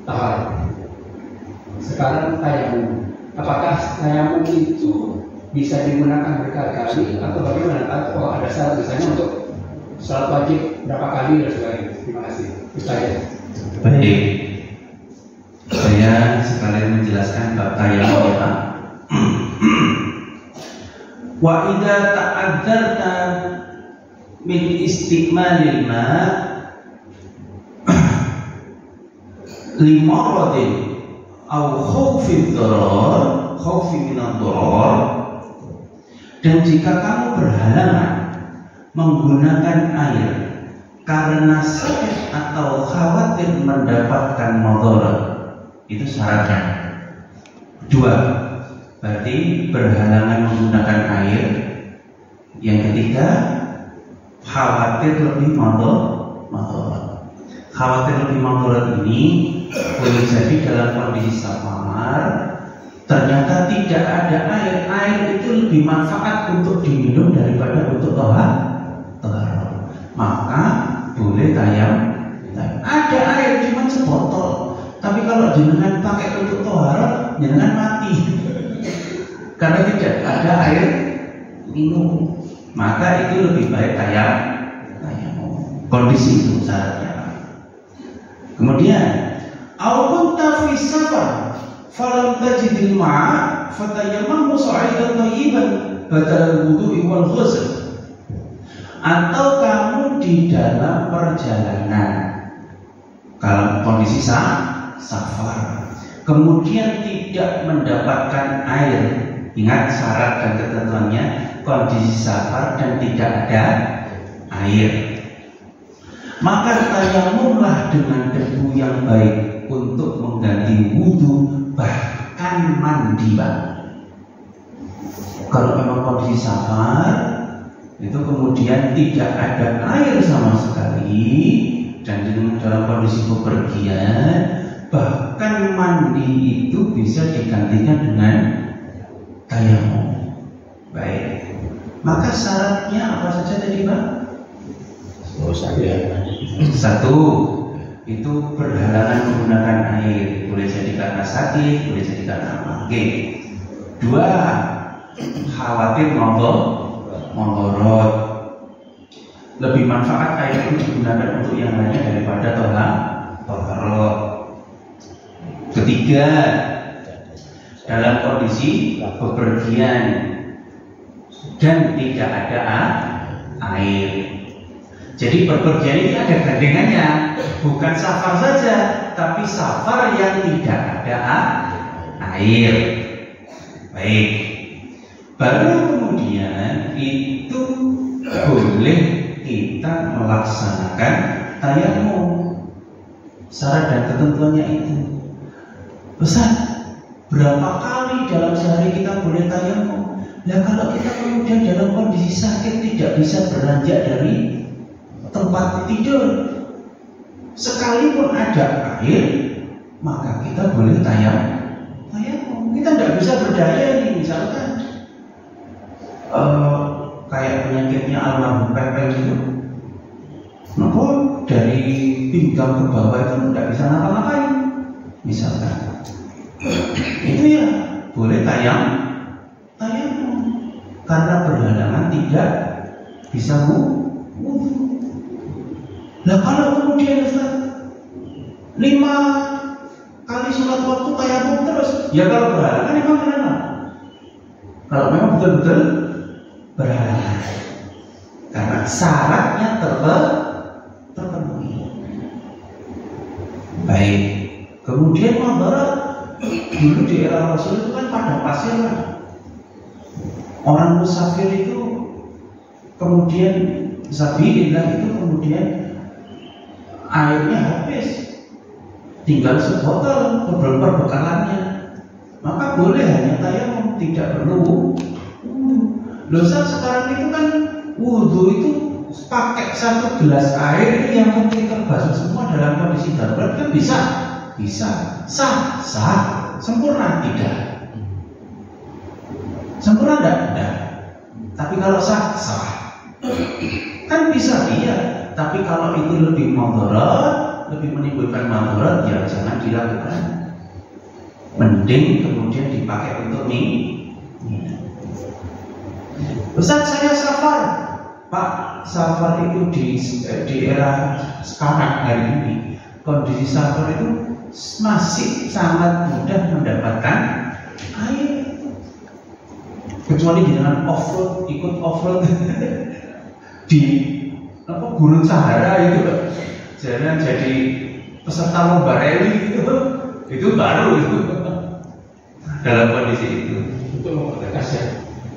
taharah. Sekarang tayamum, apakah tayamum itu bisa digunakan berkali-kali atau bagaimana? Atau ada syarat misalnya untuk salat wajib berapa kali dan sebagainya? Terima kasih. Baik, saya sekalian menjelaskan bab tayamum ya Pak. Wa idza ta'adzarta min istikmalil ma limaradin aw khawfi dharar, khawfi min ad-dharar, dan jika kamu berhalangan menggunakan air karena sakit atau khawatir mendapatkan mudarat, itu syaratnya. Dua, berarti berhalangan menggunakan air. Yang ketiga, khawatir lebih mudarat. Khawatir lebih mudarat ini boleh jadi dalam kondisi safar, ternyata tidak ada air. Air itu lebih manfaat untuk diminum daripada untuk taharah. Maka boleh tayamum. Ada air cuma sebotol, tapi kalau jenengan pakai untuk taharah, jenengan mati. Karena tidak ada air minum, maka itu lebih baik tayamum. Kondisi itu syaratnya. Kemudian, kunta fi safar falam tajidil ma'a fatayammamu sa'idan thayyiban badal wudu'i wal ghusl. Atau kamu di dalam perjalanan kalau kondisi safar, kemudian tidak mendapatkan air. Ingat syarat dan ketentuannya, kondisi safar dan tidak ada air, maka tayamumlah dengan debu yang baik untuk mengganti wudhu, bahkan mandi Pak. Kalau memang kondisi safar itu kemudian tidak ada air sama sekali dan dalam kondisi bepergian, bahkan mandi itu bisa digantikan dengan tayamum. Baik, maka syaratnya apa saja tadi Pak? Satu, itu berhalangan menggunakan air, boleh jadi karena sakit, boleh jadi karena apa? Oke. Dua, khawatir mudarat. Lebih manfaat air itu digunakan untuk yang lainnya daripada taharah. Ketiga, dalam kondisi bepergian dan tidak ada air. Jadi bepergian ini ada gandengannya, bukan safar saja, tapi safar yang tidak ada air. Baik, baru kemudian itu boleh kita melaksanakan tayamum. Syarat dan ketentuannya itu. Ustaz, berapa kali dalam sehari kita boleh tayamum? Nah kalau kita kemudian dalam kondisi sakit tidak bisa beranjak dari tempat tidur, sekalipun ada air, maka kita boleh tayamum. Kita tidak bisa berdaya nih, misalkan kayak penyakitnya almarhum Pepeng itu, maka dari pinggang ke bawah itu tidak bisa ngapa-ngapain, misalkan. Itu ya boleh tayamum karena berhalangan tidak bisa wudhu. Nah kalau kemudian Ustaz 5 kali sholat waktu tayamum terus, ya kalau berhalangan emang kenapa? Kalau memang betul-betul berhalangan, karena syaratnya terpenuhi. Baik, kemudian mudarat. Dulu di era Rasul itu kan pada pasir kan. Orang musafir itu kemudian sabilillah itu kemudian airnya habis, tinggal sebotol berbekalannya, maka boleh hanya tayamum. tayamum, tidak perlu wudu. Loh, sekarang itu kan wudu itu pakai 1 gelas air yang mungkin terbasuh semua dalam kondisi darurat kan bisa sah, sempurna tidak? Sempurna enggak? Tapi kalau sah kan bisa, iya. Tapi kalau itu lebih mudarat, lebih menimbulkan mudarat, ya jangan dilakukan. Mending kemudian dipakai untuk Ustaz, saya safar. Pak, safar itu di era sekarang hari ini, kondisi safar itu masih sangat mudah mendapatkan air. Kecuali dengan ikut offroad di Gunung Sahara itu, jangan jadi peserta lomba rally itu baru itu dalam kondisi itu.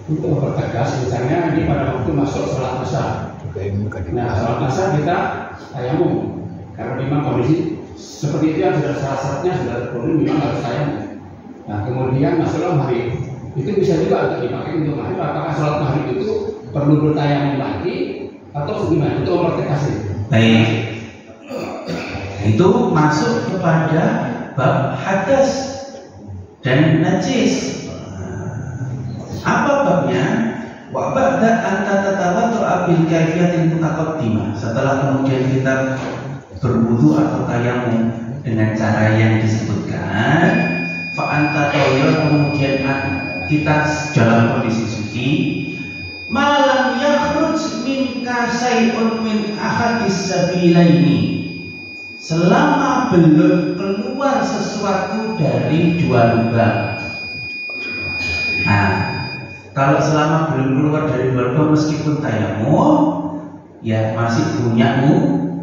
Untuk mempertegas misalnya ini pada waktu masuk sholat asar. Nah, sholat asar kita tayamum karena memang kondisi seperti itu yang sudah syaratnya sudah terpenuhi, memang harus tayamum. Nah, kemudian masalah maghrib itu bisa juga untuk dipakai untuk maghrib. Apakah sholat maghrib itu perlu bertayamum lagi atau gimana untuk mempertegas itu? Baik, itu masuk kepada bab hadas dan najis. Apa babnya? Wa ba'da an tatawatu bil kaifiyatin mutaqaddimah. Setelah kemudian kita berwudu atau tayamum dengan cara yang disebutkan, fa anta tawil, kemudian kita dalam kondisi suci, malam yakhruj minka syai'un min ahadis sabilaini, selama belum keluar sesuatu dari 2 lubang. Nah, kalau selama belum keluar dari 2 lubang meskipun tayamum, ya masih punya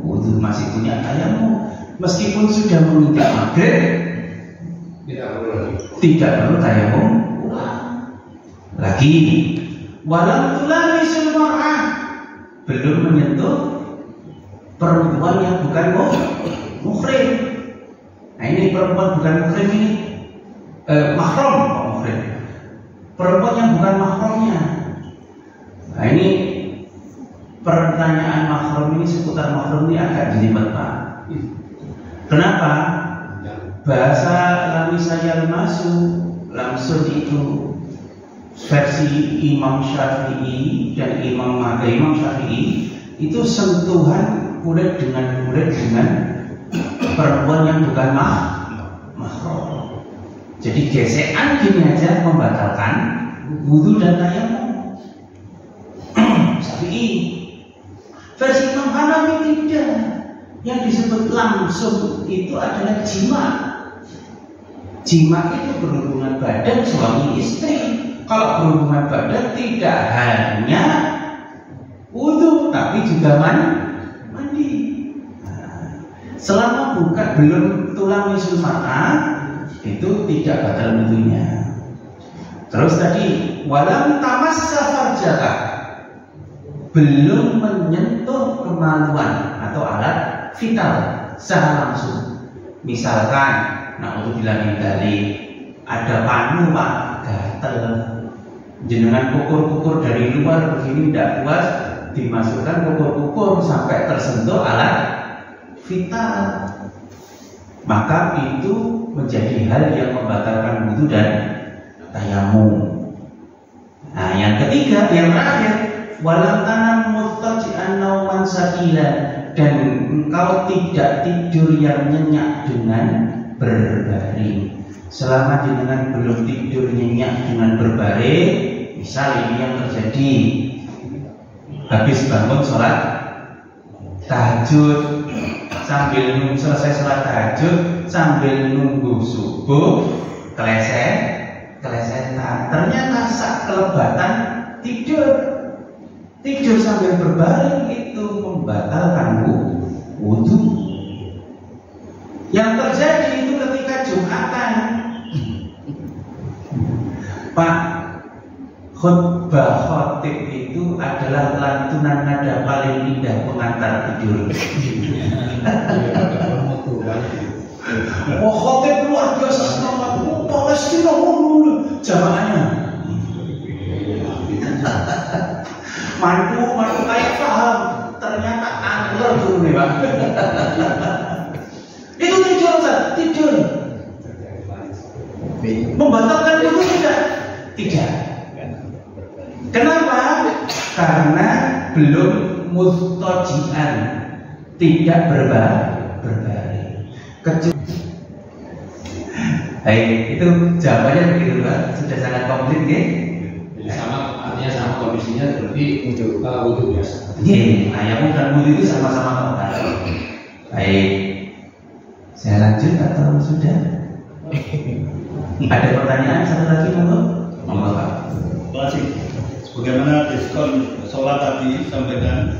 wudu, masih punya tayamum. Meskipun sudah menginjak maghrib, tidak perlu tayamum lagi. Walam tulamisul mar'ah, belum menyentuh perempuan yang bukan muhrim. Nah, ini perempuan bukan muhrim ini mahram, muhrim. Perempuan yang bukan mahramnya. Nah, ini pertanyaan mahram ini, seputar mahram ini agak jelimet, Pak. Kenapa? Bahasa lamisaya langsung itu versi Imam Syafi'i dan Imam Syafi'i itu sentuhan kulit dengan perempuan yang bukan mahram. Jadi gesekan gini aja membatalkan wudu dan tayamum. Syafi'i. Versi Imam Hanafi tidak. Yang disebut langsung itu adalah jima. Jima itu berhubungan badan suami istri. Kalau berhubungan badan tidak hanya wudu tapi juga mandi. Selama belum tulang misul mar'ah, itu tidak batal wudunya. Terus tadi walam tamassa farjaka, belum menyentuh kemaluan atau alat vital secara langsung. Misalkan, naudzubillah min dzalik, ada panu Pak, gatel, jenengan kukur-kukur dari luar begini tidak puas, dimasukkan kukur-kukur sampai tersentuh alat vital, maka itu menjadi hal yang membatalkan wudu dan tayamum. Nah, yang ketiga, yang terakhir, walam tanam muttaji'an nauman sakilan, dan engkau tidak tidur yang nyenyak dengan berbaring. Selama jenengan belum tidur nyenyak dengan berbaring, misal ini yang terjadi habis bangun sholat tahajud, sambil selesai sholat tahajud, sambil nunggu subuh, kelesetan. Ternyata sak kelebatan tidur sambil berbaring itu membatalkan wudu. Yang terjadi itu ketika Jumatan, Pak, khutbah khotib itu adalah lantunan nada paling indah pengantar tidur. Oh, khotib luar biasa, semangat Palestina, jamaahnya Itu tidur Ustaz, tidur. Membatalkan itu tidak? Tidak. Kenapa? Karena belum mustajian, tidak berbaring. Baik, itu jawabannya begitu Pak. Sudah sangat komplit ya. Sama, artinya sama kondisinya seperti wudhu biasa. Iya, ayam dan wudhu itu sama-sama total. Baik, saya lanjut atau sudah? Ada pertanyaan satu lagi monggo? Monggo Pak. Terima kasih. Bagaimana diskon sholat tadi sampaikan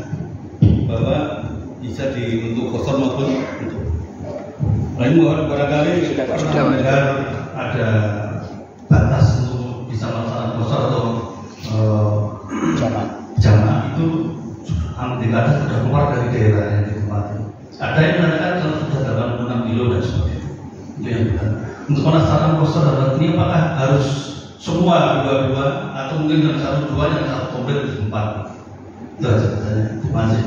bahwa bisa untuk kosor maupun untuk lain, barangkali pernah mendengar ada batas untuk bisa melaksanakan kosor atau jamaah itu tidak sudah keluar dari daerah yang ditempati. Ada yang mengatakan kalau sudah 86 kilo dan sebagainya. Itu yang benar. Untuk melaksanakan kosor dalam ini apakah harus semua dua-dua atau mungkin yang satu-dua yang satu komplit di tempat? Itu aja katanya. Terima kasih.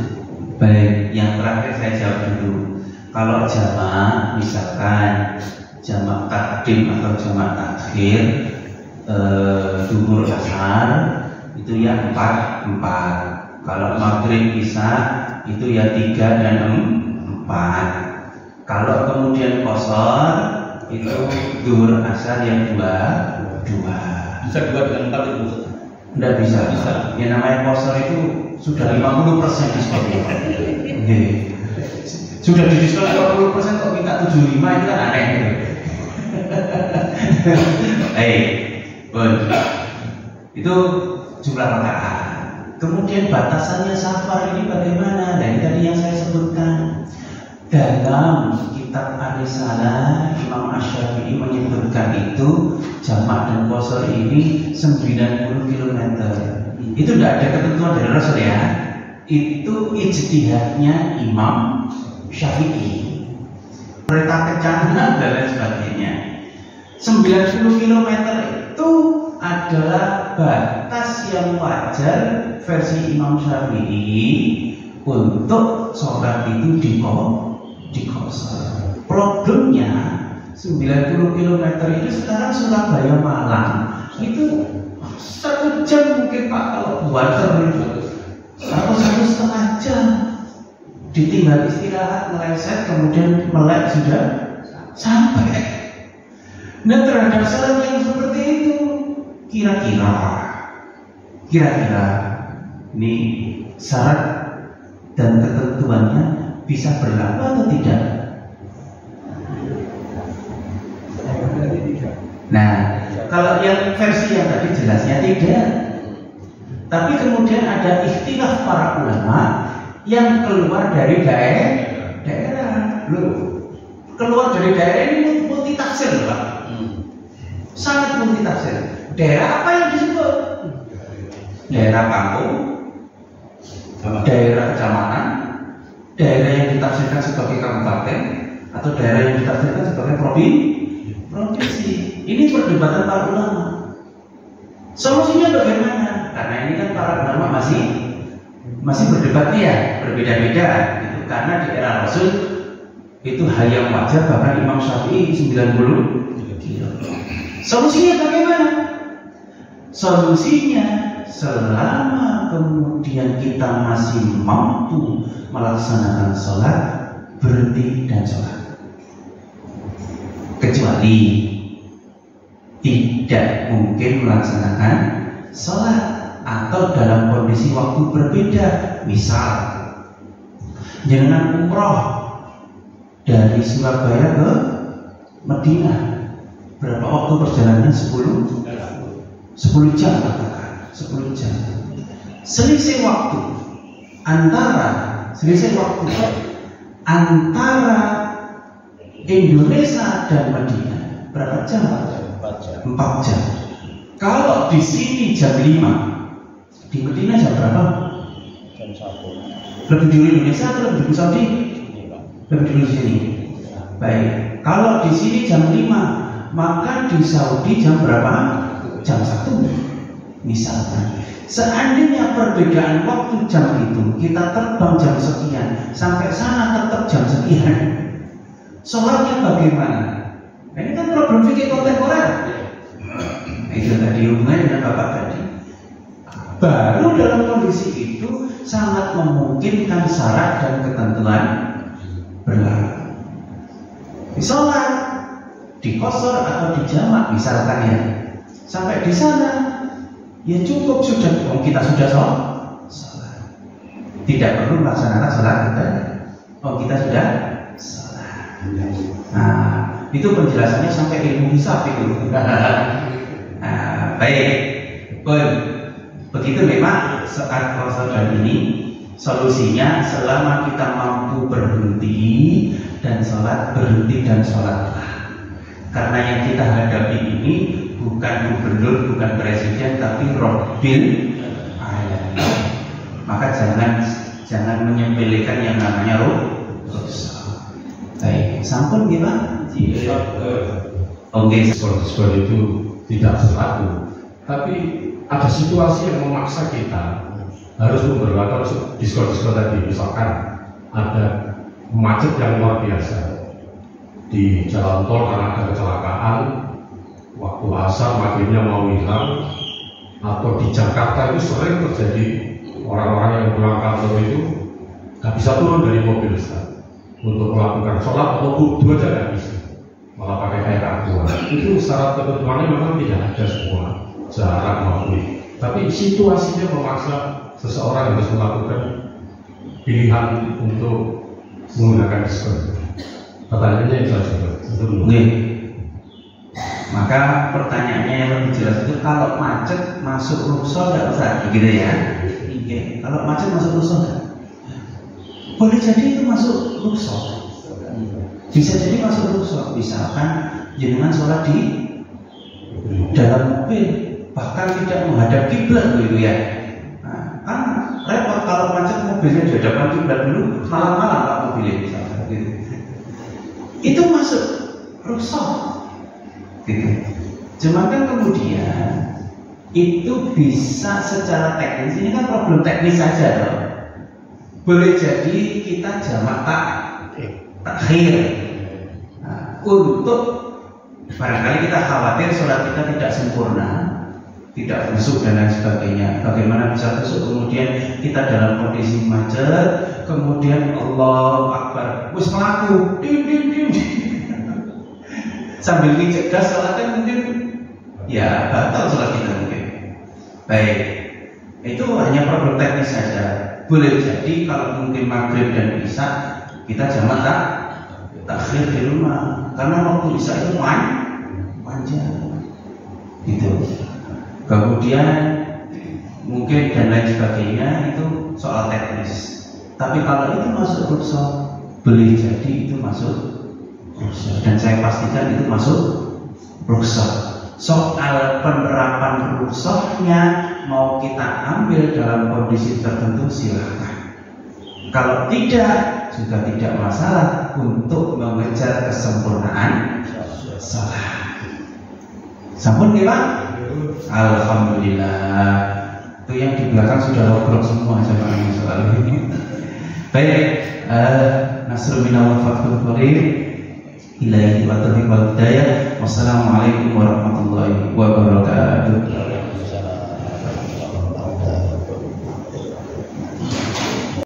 Baik, yang terakhir saya jawab dulu. Kalau jamaah, misalkan jamaah takdim atau jamaah takhir, zuhur asar itu ya 4. Kalau maghrib isya itu ya 3 dan 4. Kalau kemudian qashar itu zuhur asar yang 2. Bisa 2 dengan 4 itu? Tidak bisa. Yang namanya qashar itu sudah 50% diskon. Sudah didiskon 50% kok minta 75 itu kan aneh. Itu jumlah rakaat. Kemudian batasannya safar ini bagaimana? Dari tadi yang saya sebutkan dalam kitab Ar-Risalah, Imam Asy-Syafi'i menyebutkan itu jamak dan qashar ini 90 km. Itu tidak ada ketentuan dari Rasul ya. Itu ijtihadnya Imam Syafi'i. Kereta kencana dan lain sebagainya. 90 km itu adalah batas yang wajar versi Imam Syafi'i untuk sholat itu di qashar. Problemnya 90 km itu sekarang Surabaya Malang itu 1 jam mungkin Pak kalau buat atau 1,5 jam. Ditinggal istirahat, meleset, kemudian melek sudah sampai. Nah terhadap syarat yang seperti itu, kira-kira ini syarat dan ketentuannya bisa berlaku atau tidak? Nah, kalau yang versi yang tadi jelasnya tidak. Tapi kemudian ada ikhtilaf para ulama yang keluar dari daerah. Loh, keluar dari daerah ini multi tafsir Pak. Sangat multi tafsir. Daerah apa yang disebut? Daerah kampung, daerah kecamatan, daerah yang ditafsirkan sebagai kabupaten, atau daerah yang ditafsirkan sebagai provinsi. Ini perdebatan para ulama. Solusinya bagaimana? Karena ini kan para ulama masih berdebat ya, berbeda-beda gitu. Karena di era Rasul itu hal yang wajar, bahkan Imam Syafi'i 90 kilo. Solusinya bagaimana? Solusinya selama kemudian kita masih mampu melaksanakan sholat, berhenti dan sholat. Kecuali tidak mungkin melaksanakan sholat atau dalam kondisi waktu berbeda. Misal jangan umroh dari Surabaya ke Madinah, berapa waktu perjalanan? 10 jam katakan, 10 jam. Selisih waktu antara Indonesia dan Madinah berapa jam? 4 jam. Kalau di sini jam 5, di Madinah jam berapa? Jam 1. Lebih dulu Indonesia atau lebih dulu Saudi? Lebih dulu sini. Baik. Kalau di sini jam 5, maka di Saudi jam berapa? Jam 1. Misalkan, seandainya perbedaan waktu jam itu kita terbang jam sekian, sampai sana tetap jam sekian, sholatnya bagaimana? Nah, ini kan problem fikih kontemporer. Itu tadi hubungannya dengan Bapak tadi. Baru dalam kondisi itu sangat memungkinkan syarat dan ketentuan berlaku. Di sholat, di qasar atau di jamak misalkan ya, sampai di sana ya cukup sudah, kita sudah sholat, tidak perlu melaksanakan sholat kita, kita sudah sholat. Nah, itu penjelasannya sampai ilmu hisab itu. Nah, baik, begitu memang saat qasar ini solusinya selama kita mampu berhenti dan sholat, berhenti dan sholatlah. Karena yang kita hadapi ini bukan gubernur, bukan presiden, tapi Rabbil Alamin. Maka jangan menyepelekan yang namanya rukhsah. Baik, sampun gimana? Oke, sekolah itu tidak selalu, tapi ada situasi yang memaksa kita harus memperlakukan diskon-diskon tadi. Misalkan ada macet yang luar biasa di jalan tol karena ada kecelakaan, waktu asar maghribnya mau hilang, atau di Jakarta itu sering terjadi orang-orang yang pulang kantor itu nggak bisa turun dari mobil untuk melakukan sholat atau wudhu aja nggak bisa, malah pakai air aqua. Itu syarat ketentuannya memang tidak ada semua jarak maupun, tapi situasinya memaksa seseorang harus melakukan pilihan untuk menggunakan diskon. Pertanyaannya itu aja. Oke. Maka pertanyaannya yang lebih jelas itu, kalau macet masuk rukhsah nggak usah, begitu ya? Iya. Kalau macet masuk rukhsah nggak? Boleh jadi itu masuk rukhsah. Bisa jadi masuk rukhsah. Misalkan jenengan sholat di dalam mobil, bahkan tidak menghadap kiblat begitu ya. Nah, kan repot kalau macet mobilnya di hadapan kiblat dulu, malam-malam pak mobilnya misalkan gitu. Itu masuk rukhsah gitu. Cuma kan kemudian itu bisa secara teknis, ini kan problem teknis saja loh. Boleh jadi kita jamak takhir. Nah, untuk barangkali kita khawatir sholat kita tidak sempurna, tidak khusyuk dan lain sebagainya. Bagaimana bisa khusyuk kemudian kita dalam kondisi macet, kemudian Allahu Akbar, wis melaku, din sambil ngicek gas sholatnya mungkin ya batal sholat kita mungkin. Baik, itu hanya problem teknis saja. Boleh jadi kalau mungkin maghrib dan isya kita jamak takhir di rumah, karena waktu isya itu panjang gitu. Kemudian mungkin dan lain sebagainya, itu soal teknis. Tapi kalau itu masuk rukhsah, boleh jadi itu masuk rukhsah, dan saya pastikan itu masuk rukhsah. Soal penerapan rukhsahnya mau kita ambil dalam kondisi tertentu silakan. Kalau tidak juga tidak masalah untuk mengejar kesempurnaan sholat. Sampun ya Pak? Alhamdulillah. Itu yang di belakang sudah ngobrol semua sama soal ini. Baik, nasrul minallah fathul qarib. Ilahi wa taufiq wal hidayah. Wassalamualaikum warahmatullahi wabarakatuh.